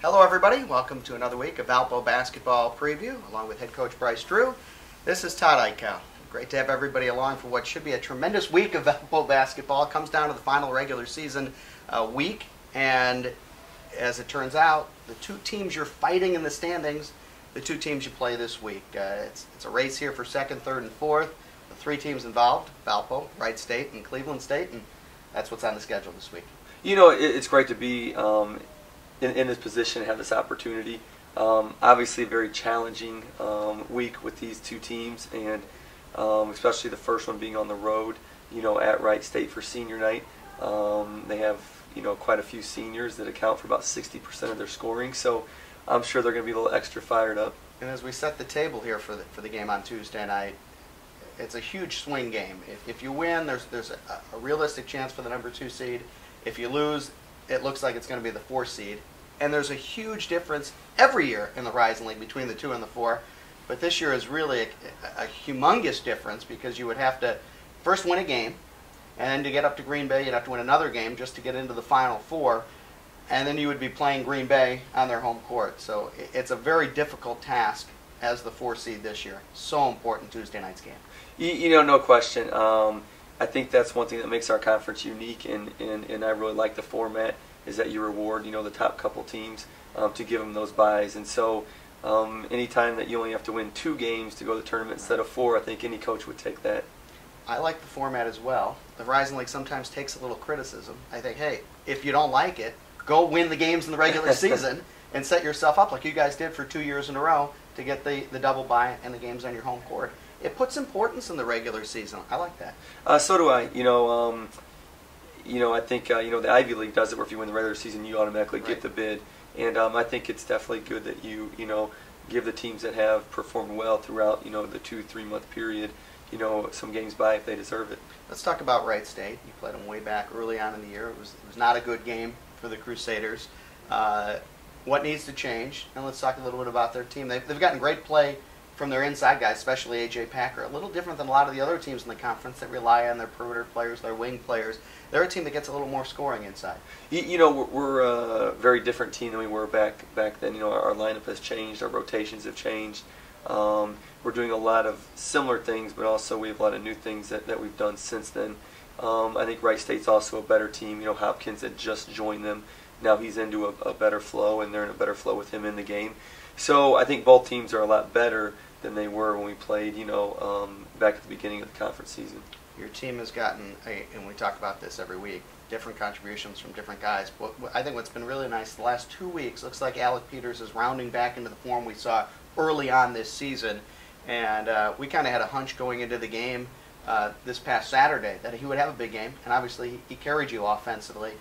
Hello everybody, welcome to another week of Valpo Basketball Preview, along with head coach Bryce Drew. This is Todd Ickow. Great to have everybody along for what should be a tremendous week of Valpo Basketball. It comes down to the final regular season week, and as it turns out, the two teams you're fighting in the standings, the two teams you play this week. It's a race here for second, third, and fourth. The three teams involved, Valpo, Wright State, and Cleveland State, and that's what's on the schedule this week. You know, it's great to be in this position and have this opportunity. Obviously a very challenging week with these two teams, and especially the first one being on the road, at Wright State for senior night. They have, quite a few seniors that account for about 60% of their scoring, so I'm sure they're going to be a little extra fired up. And as we set the table here for the game on Tuesday night, it's a huge swing game. If you win, there's a realistic chance for the number 2 seed. If you lose, it looks like it's going to be the 4 seed. And there's a huge difference every year in the Rising League between the 2 and the 4. But this year is really a humongous difference, because you would have to first win a game, and then to get up to Green Bay, you'd have to win another game just to get into the Final Four. And then you would be playing Green Bay on their home court. So it's a very difficult task as the 4 seed this year. So important Tuesday night's game. No question. I think that's one thing that makes our conference unique, and I really like the format, is that you reward, the top couple teams to give them those buys. And so anytime that you only have to win 2 games to go to the tournament instead of 4, I think any coach would take that. I like the format as well. The Rising League sometimes takes a little criticism. I think, hey, if you don't like it, go win the games in the regular season and set yourself up like you guys did for 2 years in a row to get the double bye and the games on your home court. It puts importance in the regular season. I like that. So do I. I think the Ivy League does it, where if you win the regular season, you automatically get the bid. And I think it's definitely good that you give the teams that have performed well throughout the 2-3 month period some games by if they deserve it. Let's talk about Wright State. You played them way back early on in the year. It was not a good game for the Crusaders. What needs to change? And let's talk a little bit about their team. They've gotten great play from their inside guys, especially A.J. Packer. A little different than a lot of the other teams in the conference that rely on their perimeter players, their wing players. They're a team that gets a little more scoring inside. We're a very different team than we were back then. Our lineup has changed, our rotations have changed. We're doing a lot of similar things, but also we have a lot of new things that we've done since then. I think Wright State's also a better team. Hopkins had just joined them. Now he's into a better flow, and they're in a better flow with him in the game. So I think both teams are a lot better than they were when we played, back at the beginning of the conference season. Your team has gotten, and we talk about this every week, different contributions from different guys. But I think what's been really nice the last 2 weeks, looks like Alec Peters is rounding back into the form we saw early on this season. And we kind of had a hunch going into the game this past Saturday that he would have a big game, and obviously he carried you offensively.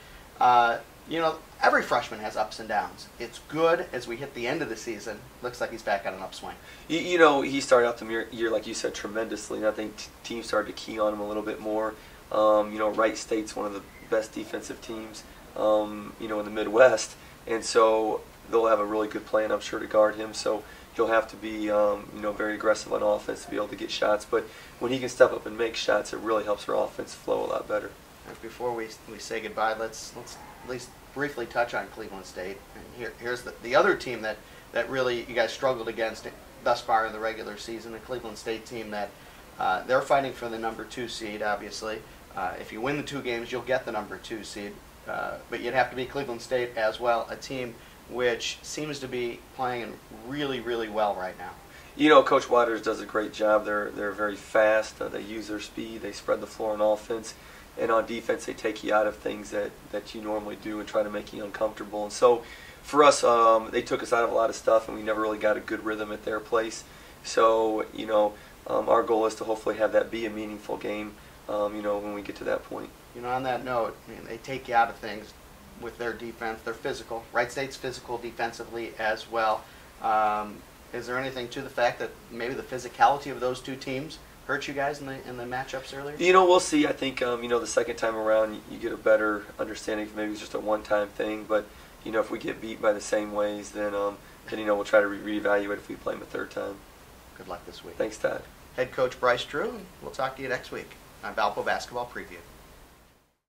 Every freshman has ups and downs. It's good as we hit the end of the season. Looks like he's back on an upswing. He started out the year, like you said, tremendously, and I think teams started to key on him a little bit more. Wright State's one of the best defensive teams, in the Midwest, and so they'll have a really good plan, I'm sure, to guard him. So he'll have to be, very aggressive on offense to be able to get shots. But when he can step up and make shots, it really helps our offense flow a lot better. And before we say goodbye, let's at least briefly touch on Cleveland State. And here's the other team that really you guys struggled against thus far in the regular season, a Cleveland State team that they're fighting for the number 2 seed, obviously. If you win the 2 games, you'll get the number 2 seed. But you'd have to beat Cleveland State as well, a team which seems to be playing really, really well right now. Coach Waters does a great job. They're very fast. They use their speed. They spread the floor on offense. And on defense, they take you out of things that you normally do and try to make you uncomfortable. And so for us, they took us out of a lot of stuff, and we never really got a good rhythm at their place. So, our goal is to hopefully have that be a meaningful game, when we get to that point. On that note, they take you out of things with their defense. They're physical. Wright State's physical defensively as well. Is there anything to the fact that maybe the physicality of those two teams hurt you guys in the matchups earlier? We'll see. I think the second time around you get a better understanding if maybe it's just a one-time thing. But if we get beat by the same ways, then we'll try to reevaluate if we play them a third time. Good luck this week. Thanks, Todd. Head coach Bryce Drew, and we'll talk to you next week on Valpo Basketball Preview.